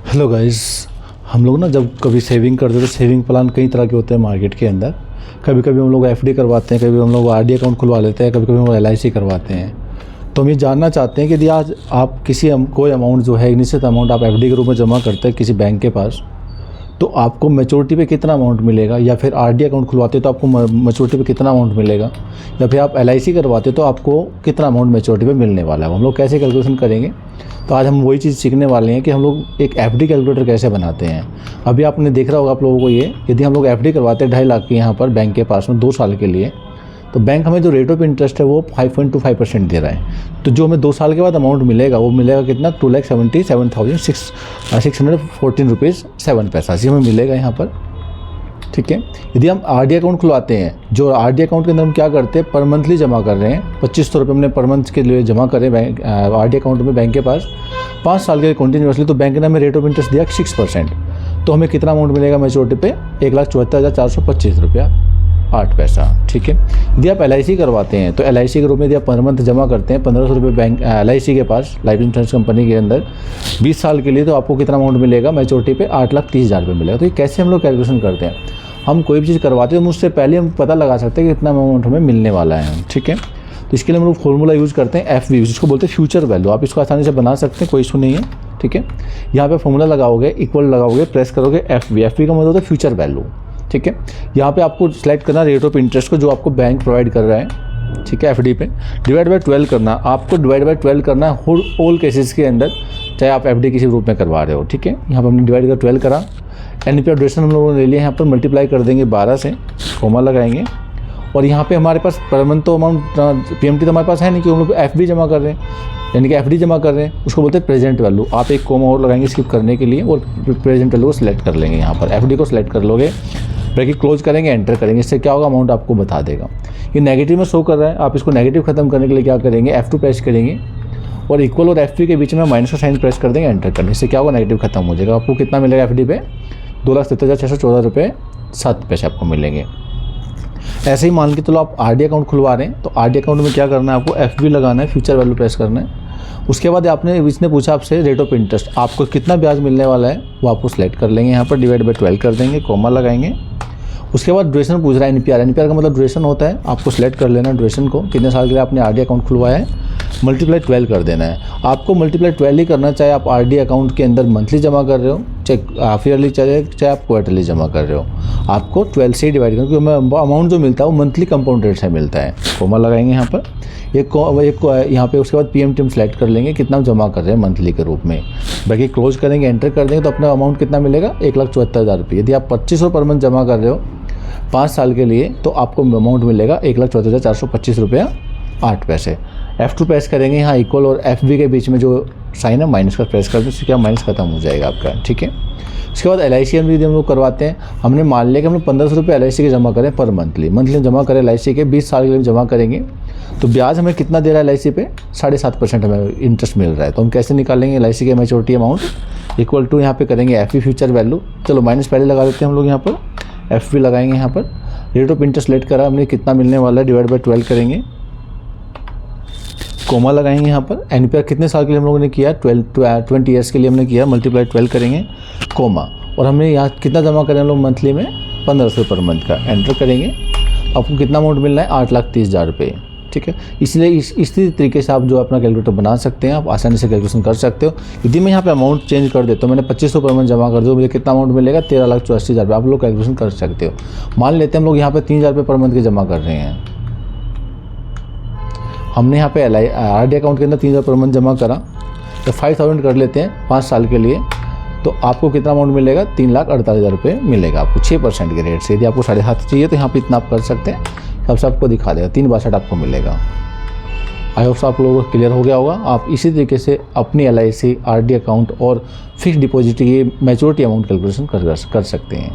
Hello guys, हम लोग ना जब कभी सेविंग करते हैं तो सेविंग प्लान कई तरह के होते हैं मार्केट के अंदर। कभी कभी हम लोग एफडी करवाते हैं, कभी हम लोग आरडी अकाउंट खुलवा लेते हैं, कभी कभी हम लोग एलआईसी करवाते हैं। तो हम ये जानना चाहते हैं कि यदि आज आप कोई अमाउंट जो है, निश्चित अमाउंट आप एफडी के रूप में जमा करते हैं किसी बैंक के पास, तो आपको मैच्योरिटी पे कितना अमाउंट मिलेगा, या फिर आरडी अकाउंट खुलवाते तो आपको मैच्योरिटी पे कितना अमाउंट मिलेगा, या फिर आप एलआईसी करवाते तो आपको कितना अमाउंट मैच्योरिटी पे मिलने वाला है, हम लोग कैसे कैलकुलेशन करेंगे। तो आज हम वही चीज़ सीखने वाले हैं कि हम लोग एक एफडी कैलकुलेटर कैसे बनाते हैं। अभी आपने देख रहा होगा आप लोगों को, ये यदि हम लोग एफडी करवाते हैं 2.5 लाख की यहाँ पर बैंक के पास में 2 साल के लिए, तो बैंक हमें जो रेट ऑफ इंटरेस्ट है वो 5.25% दे रहा है। तो जो हमें 2 साल के बाद अमाउंट मिलेगा वो मिलेगा कितना, 2,77,614 रुपीज़ 7 पैसा जी हमें मिलेगा यहाँ पर। ठीक है। यदि हम आरडी अकाउंट खुलवाते हैं, जो आरडी अकाउंट के अंदर हम क्या करते हैं, पर मंथली जमा कर रहे हैं, 2500 रुपये हमने पर मंथ के लिए जमा करें बैंक आरडी अकाउंट में बैंक के पास 5 साल के लिए कंटिन्यूसली, तो बैंक ने हमें रेट ऑफ इंटरेस्ट दिया 6%। तो हमें कितना अमाउंट मिलेगा मैच्योरिटी पे, 1,74,425 रुपया 8 पैसा। ठीक है। यदि आप एलआईसी करवाते हैं तो एलआईसी के रूप में यदि आप पर मंथ जमा करते हैं 1500 रुपये बैंक एलआईसी के पास, लाइफ इंश्योरेंस कंपनी के अंदर 20 साल के लिए, तो आपको कितना अमाउंट मिलेगा मैच्योरिटी पे, 8,30,000 रुपये मिलेगा। तो ये कैसे हम लोग कैलकुलेशन करते हैं, हम कोई भी चीज़ करवाते हैं तो उससे पहले हम पता लगा सकते हैं कि कितना अमाउंट हमें मिलने वाला है। ठीक है। तो इसके लिए हम लोग फॉर्मूला यूज़ करते हैं एफवी, जिसको बोलते हैं फ्यूचर वैल्यू। आप इसको आसानी से बना सकते हैं, कोई इशू नहीं है। ठीक है। यहाँ पे फॉर्मूला लगाओगे, इक्वल लगाओगे, प्रेस करोगे एफवी। एफवी का मतलब होता है फ्यूचर वैल्यू। ठीक है। यहाँ पे आपको सिलेक्ट करना रेट ऑफ इंटरेस्ट को जो आपको बैंक प्रोवाइड कर रहा है। ठीक है। एफडी पे डिवाइड बाय 12 करना, आपको डिवाइड बाय 12 करना है ऑल केसेस के अंदर, चाहे आप एफडी किसी रूप में करवा रहे हो। ठीक है। यहाँ पर हमने डिवाइड कर 12 करा, एनपीआर ड्यूरेशन हम लोगों ने ले लिया, यहाँ पर मल्टीप्लाई कर देंगे 12 से, कोमा लगाएंगे, और यहाँ पे हमारे पास पर मंथ तो अमाउंट पीएमटी तो हमारे पास है नहीं, कि हम लोग एफडी जमा कर रहे हैं, यानी कि एफडी जमा कर रहे हैं, उसको बोलते हैं प्रेजेंट वैल्यू। आप एक कोमा और लगाएंगे स्किप करने के लिए, और प्रेजेंट वैल्यू को सिलेक्ट कर लेंगे। यहाँ पर एफडी को सिलेक्ट कर लोगे, ब्रैकेट क्लोज करेंगे, एंटर करेंगे। इससे क्या होगा, अमाउंट आपको बता देगा। ये नेगेटिव में शो कर रहा है, आप इसको नेगेटिव खत्म करने के लिए क्या करेंगे, F2 प्रेस करेंगे, और इक्वल और एफपी के बीच में माइनस का साइन प्रेस कर देंगे, एंटर करने। इससे क्या होगा, नेगेटिव खत्म हो जाएगा। आपको कितना मिलेगा एफडी पे, 2,77,614 रुपये 7 पैसे आपको मिलेंगे। ऐसे ही मान के चलो आप आरडी अकाउंट खुलवा रहे हैं, तो आरडी अकाउंट में क्या करना है, आपको एफबी लगाना है, फ्यूचर वैल्यू प्रेस करना है। उसके बाद इसने पूछा आपसे रेट ऑफ इंटरेस्ट, आपको कितना ब्याज मिलने वाला है वो आपको सेलेक्ट कर लेंगे। यहाँ पर डिवाइड बाय 12 कर देंगे, कोमा लगाएंगे। उसके बाद ड्यूरेशन पूछ रहा है, एनपीआर। एनपीआर का मतलब ड्यूरेशन होता है, आपको सेलेक्ट कर लेना है ड्यूरेशन को, कितने साल के लिए आपने आरडी अकाउंट खुलवाया है, मल्टीप्लाई 12 कर देना है। आपको मल्टीप्लाई 12 ही करना, चाहे आप आरडी अकाउंट के अंदर मंथली जमा कर रहे हो, चाहे हाफ ईयरली, चाहे आप क्वार्टरली जमा कर रहे हो, आपको 12 से ही डिवाइड करना, क्योंकि अमाउंट जो मिलता है वो मंथली कंपाउंड रेट से मिलता है। कोमा लगाएंगे यहाँ पर, एक यहाँ पे। उसके बाद पीएमटी हम सेलेक्ट कर लेंगे, कितना जमा कर रहे हैं मंथली के रूप में, बाकी क्लोज करेंगे, एंटर कर देंगे, तो अपना अमाउंट कितना मिलेगा, 1,74,000 रुपये। यदि आप 2500 पर मंथ जमा कर रहे हो 5 साल के लिए, तो आपको अमाउंट मिलेगा 1,74,425 रुपया 8 पैसे। F2 प्रेस करेंगे, यहाँ इक्वल और एफबी के बीच में जो साइन है माइनस का प्रेस कर दें, इससे क्या माइनस खत्म हो जाएगा आपका। ठीक है। उसके बाद एलआईसी हम लोग करवाते हैं, हमने मान लिया कि हम लोग 1500 रुपये एलआईसी के जमा करें पर मंथली जमा करें एलआईसी के, 20 साल के लिए जमा करेंगे, तो ब्याज हमें कितना दे रहा है एलआईसी पे, 7.5% हमें इंटरेस्ट मिल रहा है। तो हम कैसे निकालेंगे एलआईसी के मैच्योरिटी अमाउंट, इक्वल टू यहाँ पे करेंगे एफबी फ्यूचर वैल्यू, चलो माइनस पहले लगा देते हैं हम लोग, यहाँ पर एफबी लगाएंगे, यहाँ पर रेट ऑफ इंटरेस्ट लेट करा हमने, कितना मिलने वाला है, डिवाइड बाय 12 करेंगे, कोमा लगाएंगे। यहाँ पर एनपीआर कितने साल के लिए हम लोगों ने किया, 20 ईयर्स के लिए हमने किया, मल्टीप्लाई 12 करेंगे, कोमा, और हमने यहाँ कितना जमा करें हम लोग मंथली में, 1500 पर मंथ का, एंटर करेंगे। आपको कितना अमाउंट मिल रहा है, 8,30,000 रुपये। ठीक है। इसलिए इसी तरीके से आप जो अपना कैलकुलेटर बना सकते हैं, आप आसानी से कैलकुलेशन कर सकते हो। यदि मैं यहाँ पे अमाउंट चेंज कर देता हूँ, मैंने 2500 पर मंथ जमा कर दो, मुझे कितना अमाउंट मिलेगा, 13,84,000 रुपये। आप लोग कैलकुलेशन कर सकते हो। मान लेते हैं हम लोग यहाँ पे 3,000 रुपये पर मंथ के जमा कर रहे हैं, हमने यहाँ पे आरडी अकाउंट के अंदर 3,000 पर मंथ जमा करा, तो 5,000 कर लेते हैं 5 साल के लिए, तो आपको कितना अमाउंट मिलेगा, 3,48,000 रुपये मिलेगा आपको 6% के रेट से। यदि आपको 7.5 चाहिए तो यहाँ पे इतना आप कर सकते हैं, सबसे आपको दिखा देगा, 3,62 आपको मिलेगा। आई होप आप लोगों को क्लियर हो गया होगा। आप इसी तरीके से अपनी एलआईसी, आरडी अकाउंट और फिक्स डिपॉजिट की मैच्योरिटी अमाउंट कैलकुलेशन कर सकते हैं।